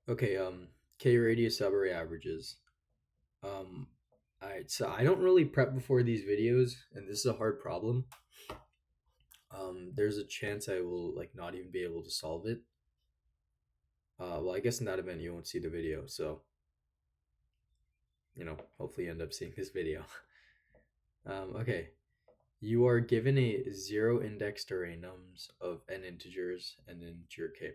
Okay, K radius subarray averages. Um, alright, so I don't really prep before these videos, and this is a hard problem. There's a chance I will like not even be able to solve it. Well, I guess in that event you won't see the video, so hopefully you end up seeing this video. Okay, you are given a zero indexed array nums of n integers and an integer k.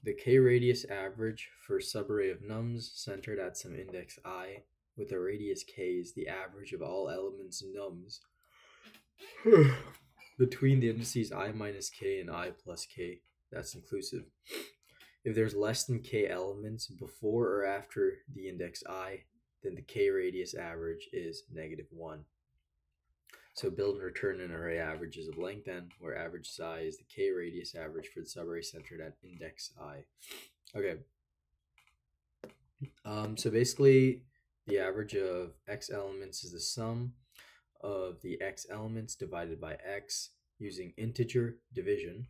The k radius average for subarray of nums centered at some index I with a radius k is the average of all elements nums between the indices I minus k and I plus k. That's inclusive. If there's less than k elements before or after the index I, then the k radius average is -1. So build and return an array averages of length n, where average size is the k radius average for the subarray centered at index I. Okay. So basically, the average of x elements is the sum of the x elements divided by x using integer division.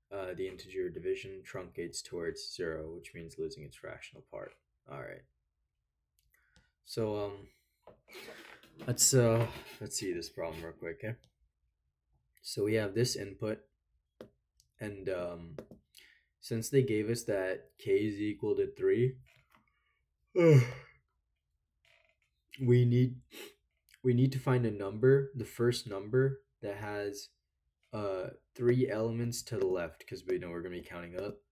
The integer division truncates towards 0, which means losing its fractional part. All right. So let's see this problem real quick. Okay. So we have this input, and since they gave us that k is equal to 3, we need to find a number, the first number that has 3 elements to the left, because we know we're going to be counting up,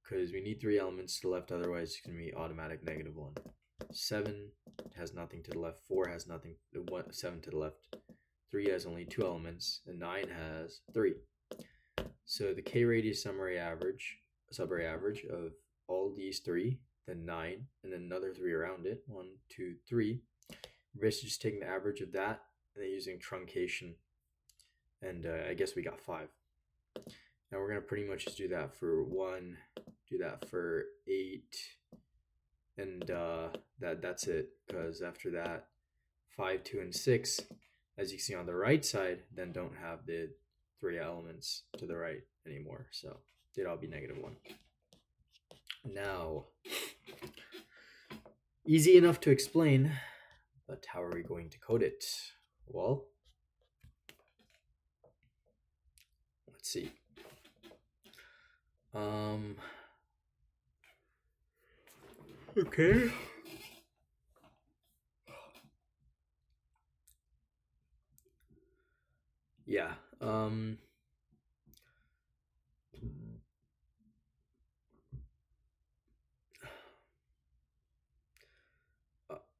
because we need 3 elements to the left, otherwise it's going to be automatic -1. 7 has nothing to the left, 4 has nothing, 7 to the left, 3 has only 2 elements, and 9 has 3. So the k radius subarray average of all these 3, then 9, and then another 3 around it, 1, 2, 3. We're basically just taking the average of that and then using truncation, and I guess we got 5. Now we're going to pretty much just do that for 1, do that for 8, and that's it, because after that 5, 2, and 6, as you can see on the right side, then don't have the 3 elements to the right anymore, so they'd all be -1. Now, easy enough to explain, but how are we going to code it? Well, let's see. Okay. Yeah.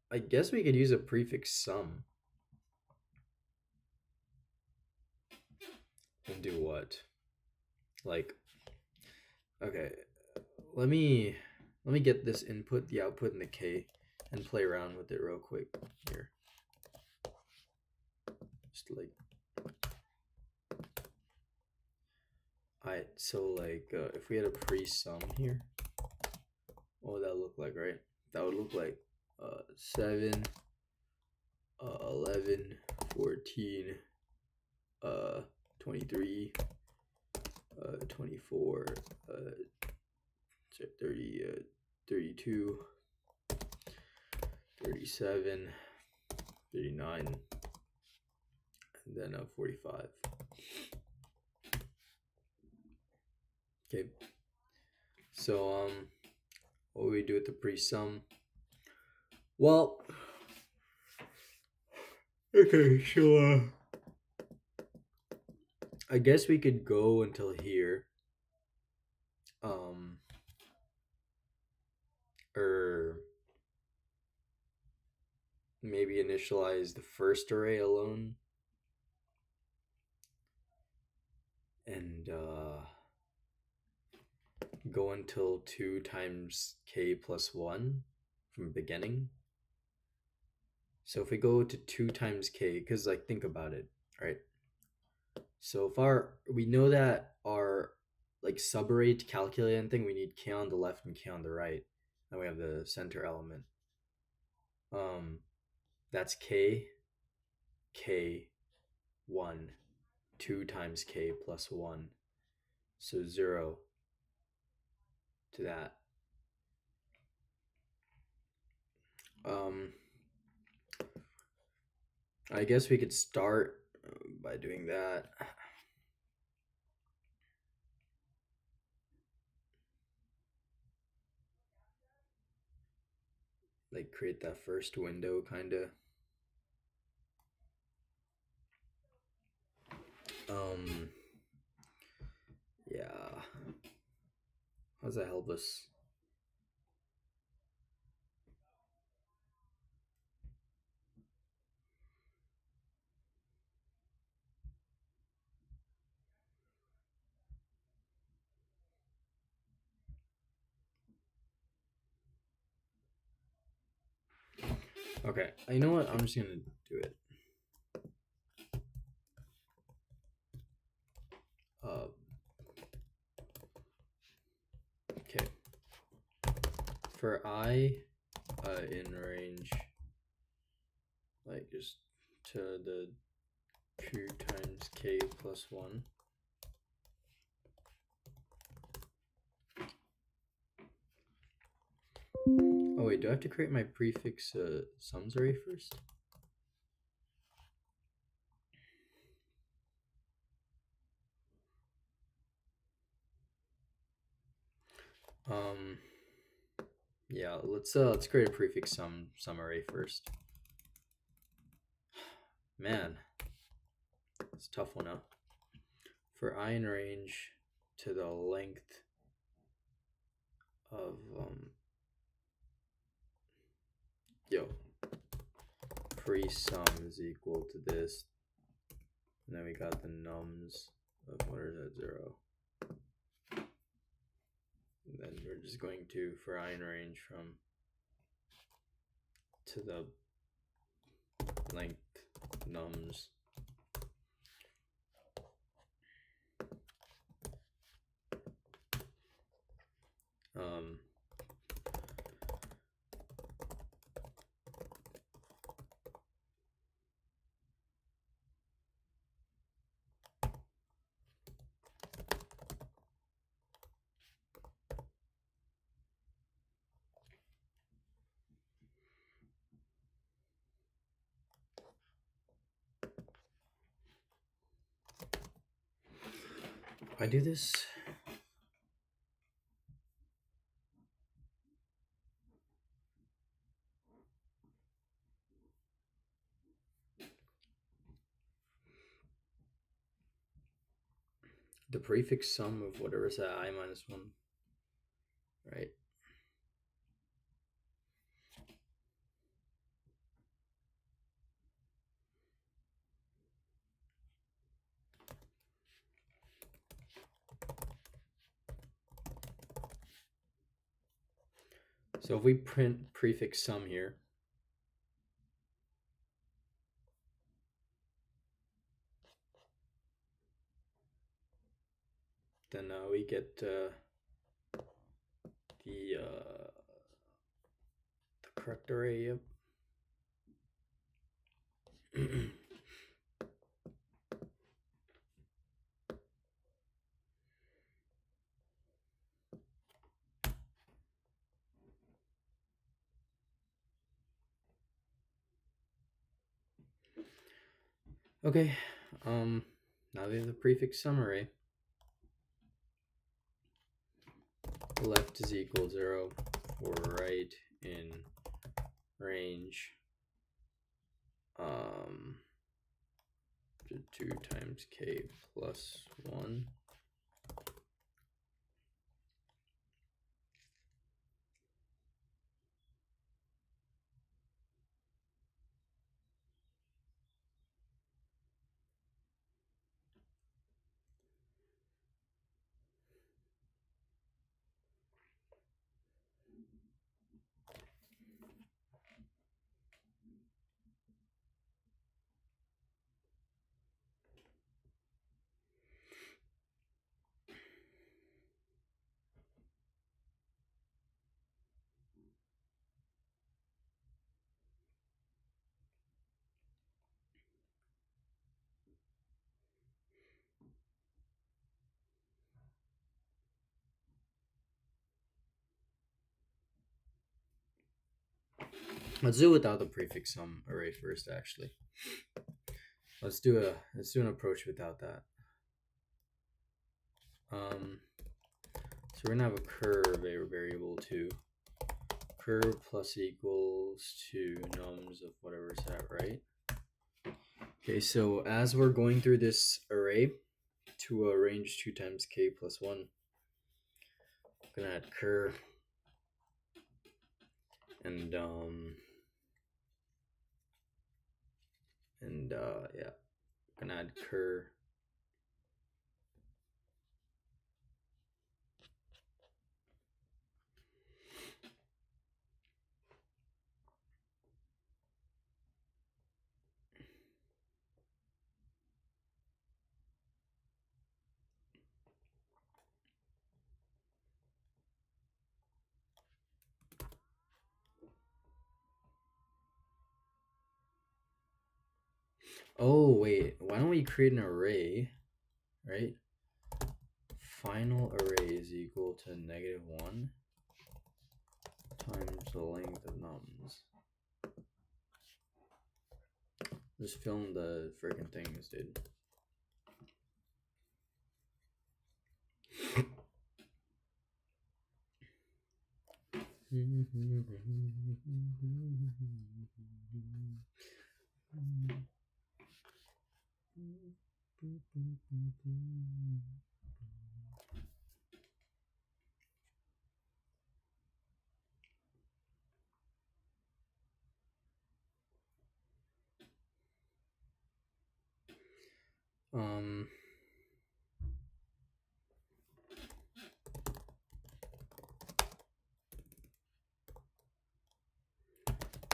I guess we could use a prefix sum. And do what? Like, okay, let me get this input, the output, and the k, and play around with it real quick here. Just like, alright, so like if we had a pre-sum here, what would that look like, right? That would look like 7, 11, 14, 23, 24, 30, 32, 37, 39, and then 45. Okay, so what do we do with the pre-sum? Well, okay, so I guess we could go until here, or maybe initialize the first array alone, and go until 2 times k plus 1 from the beginning. So if we go to 2 times k, because like think about it, right? So we know that our like subarray to calculate anything, we need k on the left and k on the right. Then we have the center element. That's k, 1, 2 times k plus 1. So 0 to that. Um, I guess we could start by doing that. Like create that first window, kind of. Um, yeah. How does that help us? Okay, you know what? I'm just gonna do it. Okay. For I in range, like just to the 2 times k plus 1. Oh wait, do I have to create my prefix sums array first? Yeah, let's create a prefix sum array first. Man, it's a tough one, huh? For I in range to the length of pre-sum is equal to this, and then we got the nums of what is that, 0. And then we're just going to, for I in range from to the length nums. If I do this, the prefix sum of whatever is at I minus 1, right? So if we print prefix sum here, then we get the correct array. Yep. Okay. Now we have the prefix sum array. Left is equal 0 for right in range to 2 times k plus 1. Let's do it without the prefix sum array first. Actually, let's do an approach without that. So we're gonna have a curve a variable to curve plus equals to nums of whatever is that, right? Okay, so as we're going through this array to a range 2 times k plus 1, I'm gonna add cur and yeah, I'm gonna add cur Oh wait, why don't we create an array, right? Final array is equal to -1 times the length of nums. Just film the freaking things, dude.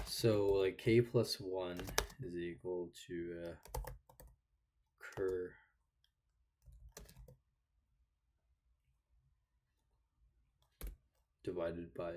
So like k plus 1 is equal to cur divided by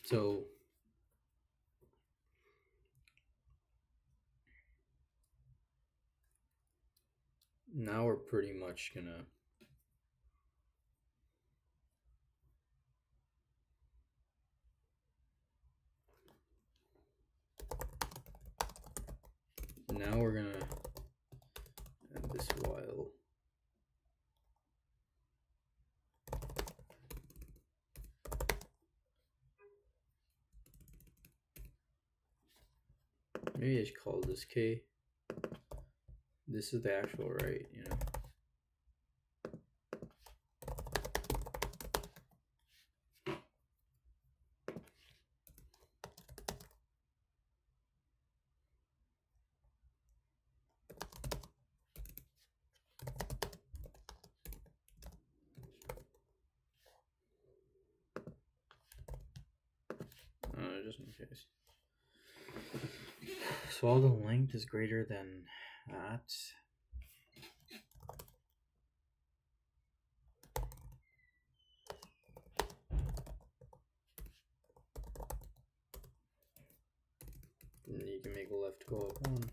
so now we're pretty much gonna add this while. Maybe I should call this k. this is the actual right, you know. Just in case. So all the length is greater than that. And you can make left go up 1.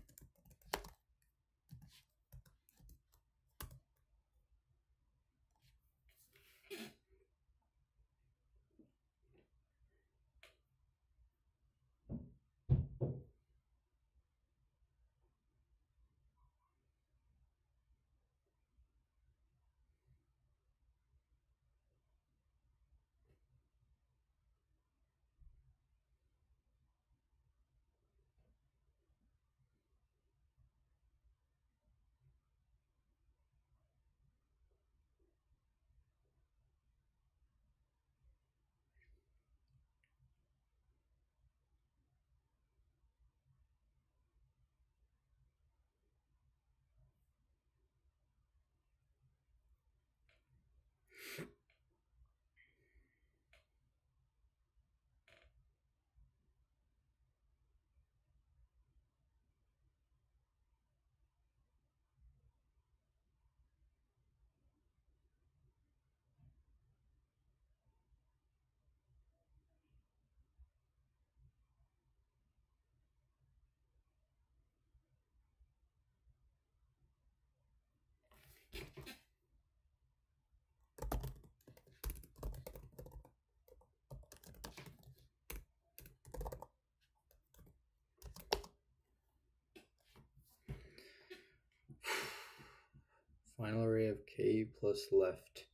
Final array of k plus left.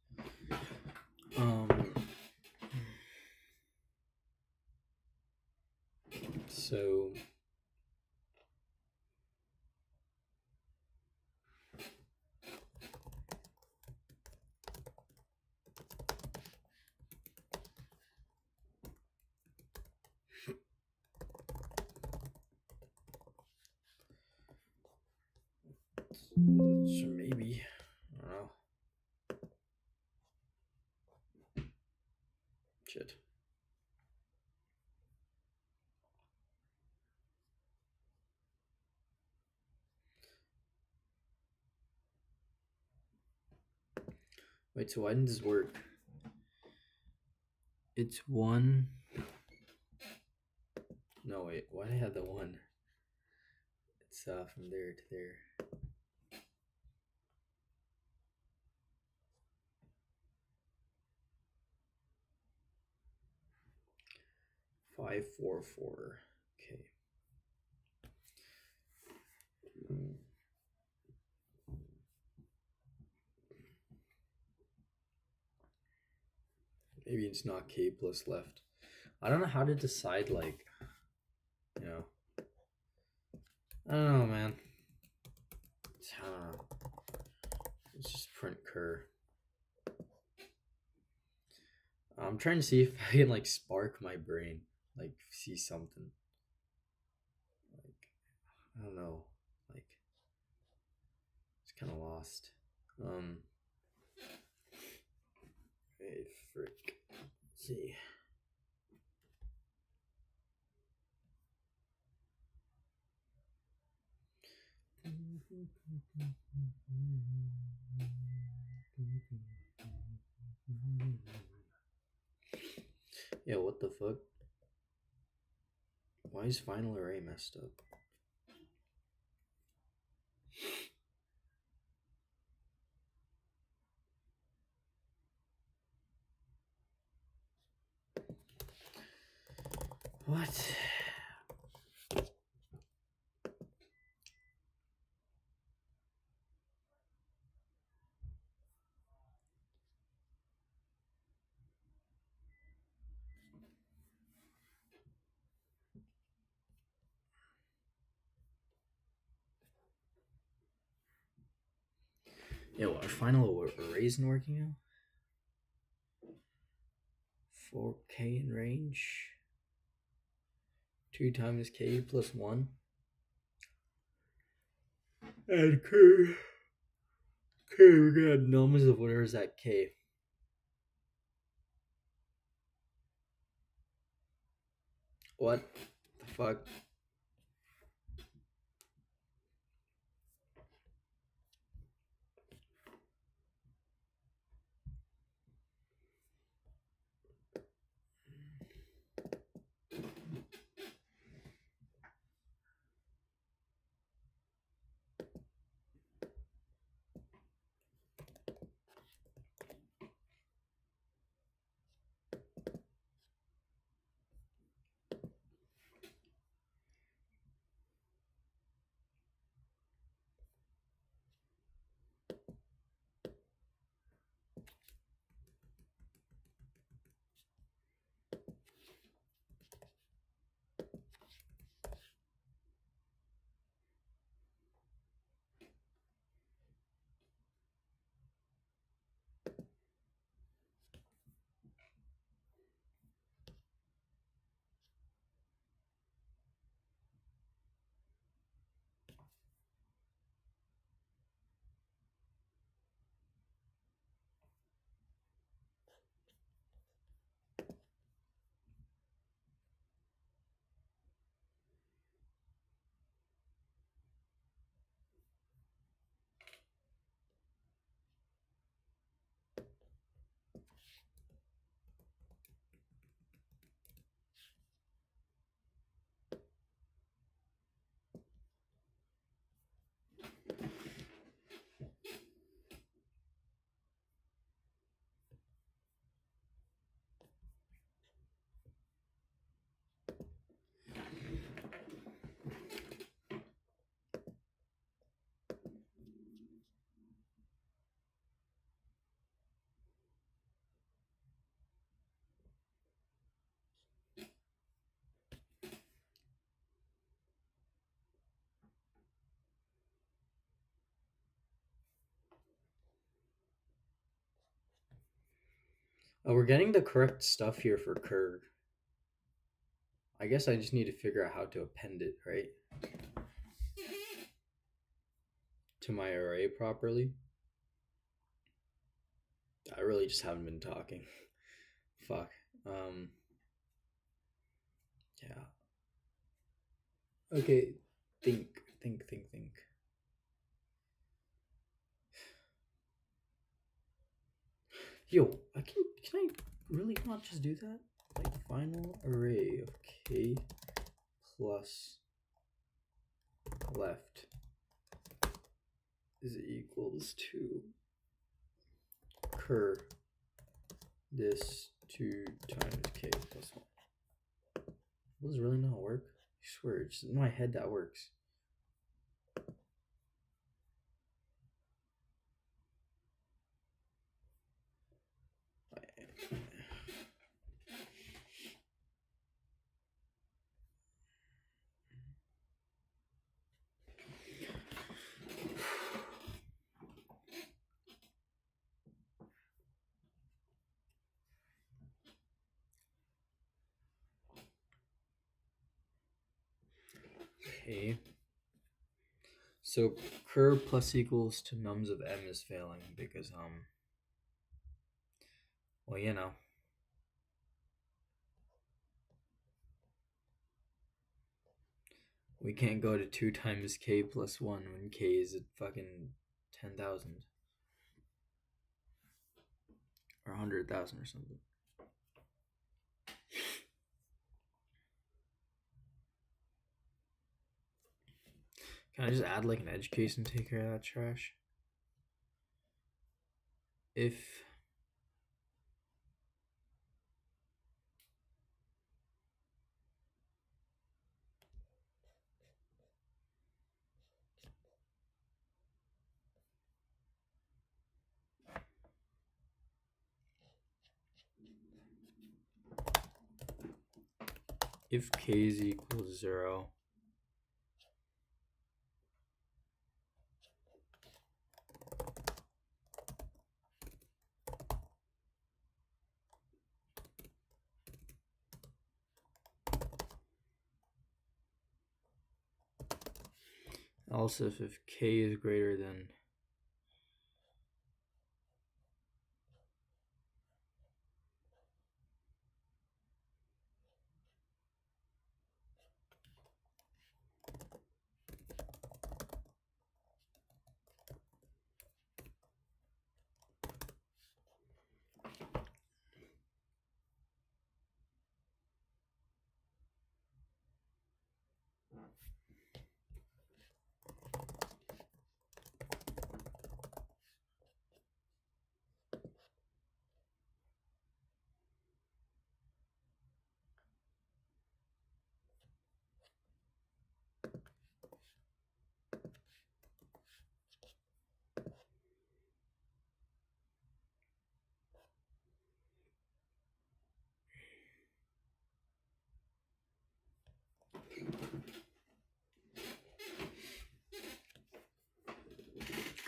So maybe, I don't know. Shit. Wait, so why didn't this work? It's 1. No, wait, why did I have the 1? It's from there to there. 5, 4, 4. Okay. Maybe it's not k plus left. I don't know how to decide, like, you know. I don't know, man. I don't know. Let's just print cur. I'm trying to see if I can, like, spark my brain. Like, see something. Like, I don't know. Like, it's kind of lost. Hey, frick. Let's see. Yeah, what the fuck? Why is final array messed up? What? Yo, our final array isn't working now. 4k in range. 2 times k plus 1. And k. We're gonna have numbers of whatever is that k. What the fuck? Oh, we're getting the correct stuff here for Kerr. I guess I just need to figure out how to append it, right? To my array properly. I really just haven't been talking. Fuck. Yeah. Okay, think. Yo, can I really not just do that? Like final array of k plus left is equals to cur this 2 times k plus 1. Does really not work? I swear, just in my head that works. Okay. So cur plus equals to nums of m is failing because well, you know. We can't go to 2 times k plus 1 when k is at fucking 10,000 or 100,000 or something. Can I just add like an edge case and take care of that trash? If k is equal to 0, Also, if k is greater than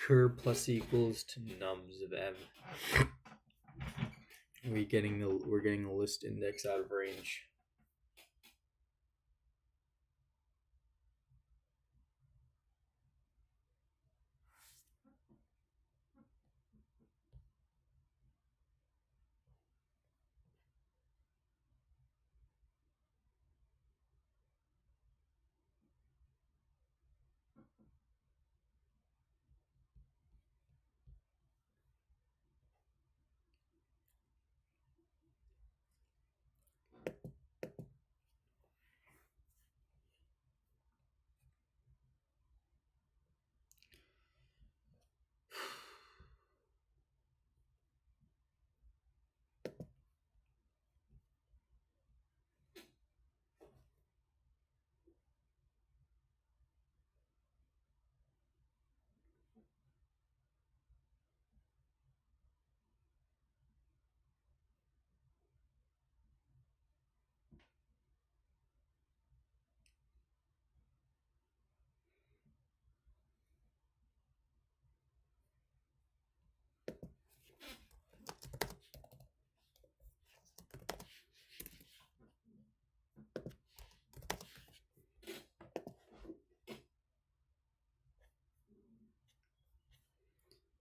cur plus equals to nums of m. We're getting a list index out of range.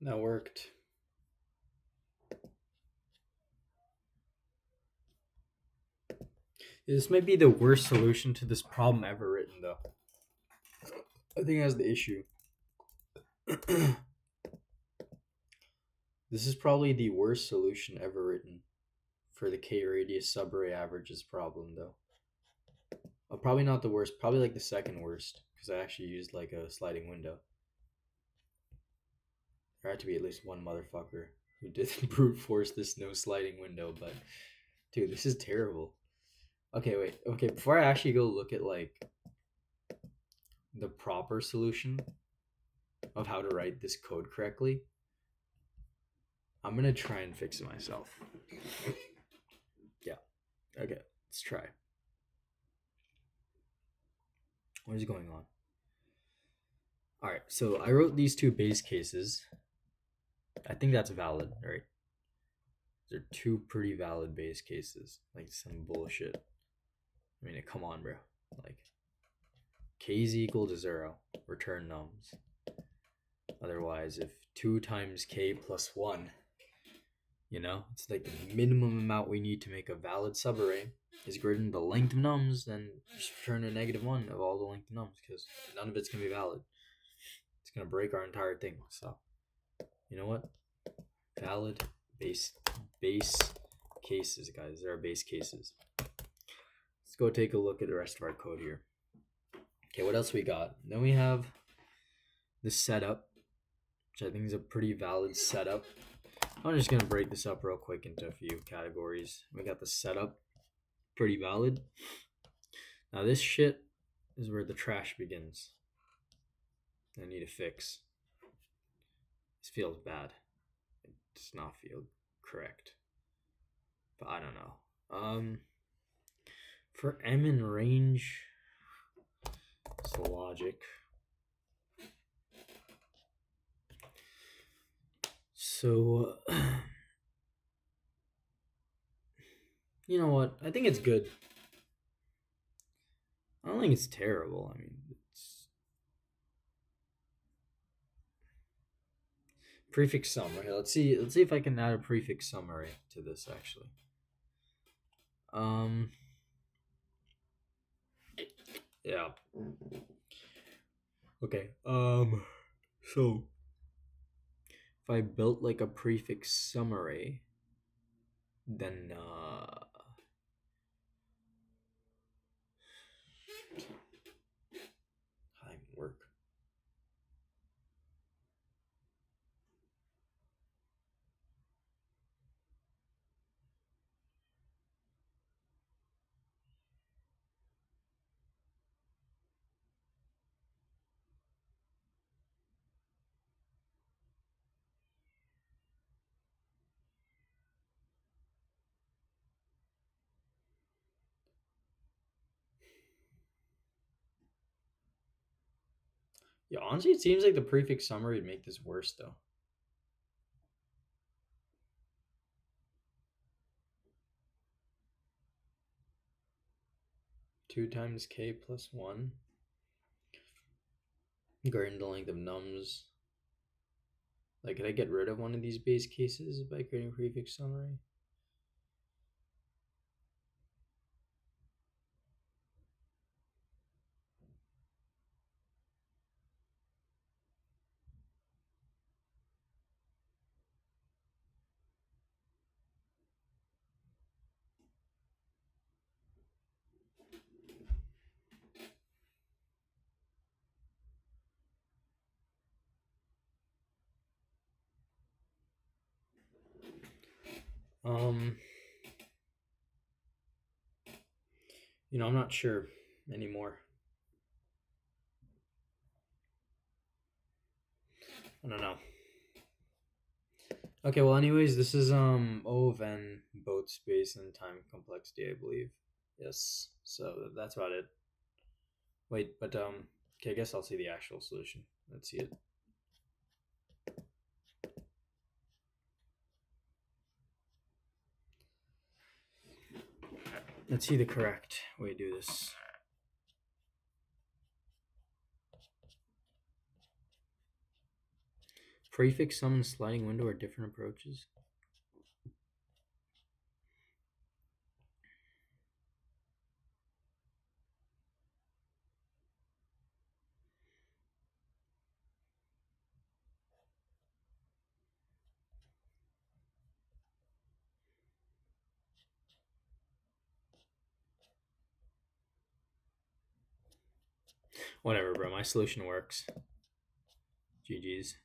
That worked. This might be the worst solution to this problem ever written, though. I think that's the issue. This is probably the worst solution ever written for the K-radius subarray averages problem, though. Probably not the worst, probably like the second worst, because I actually used like a sliding window. There had to be at least one motherfucker who didn't brute force this no sliding window, but dude, this is terrible. Okay, wait. Okay, before I actually go look at like the proper solution of how to write this code correctly, I'm gonna try and fix it myself. Yeah. Okay, let's try. What is going on? Alright, so I wrote these two base cases. I think that's valid, right? They're two pretty valid base cases. Like some bullshit. I mean, come on, bro. Like, k is equal to 0, return nums. Otherwise, if 2 times k plus 1, it's like the minimum amount we need to make a valid subarray is greater than the length of nums, then just return a -1 of all the length of nums, because none of it's going to be valid. It's going to break our entire thing. So, you know what? Valid base cases, guys. There are base cases. Let's go take a look at the rest of our code here. Okay, what else we got? Then we have the setup, which I think is a pretty valid setup. I'm just going to break this up real quick into a few categories. We got the setup, pretty valid. Now this shit is where the trash begins. I need to fix. This feels bad. It does not feel correct. But I don't know. For M in range, it's the logic. So, you know what? I think it's good. I don't think it's terrible. I mean, Prefix summary. Let's see if I can add a prefix summary to this actually. Yeah. Okay. So if I built like a prefix summary, then that would work. Yeah, honestly, it seems like the prefix summary would make this worse though. 2 times k plus 1. Regarding the length of nums. Like, could I get rid of one of these base cases by creating a prefix summary? I'm not sure anymore. I don't know. Okay, well, anyways, this is O of n, both space and time complexity, I believe. Yes, so that's about it. Wait, but okay, I guess I'll see the actual solution. Let's see it. Let's see the correct way to do this. Prefix sum and sliding window are different approaches. Whatever, bro. My solution works. GG's.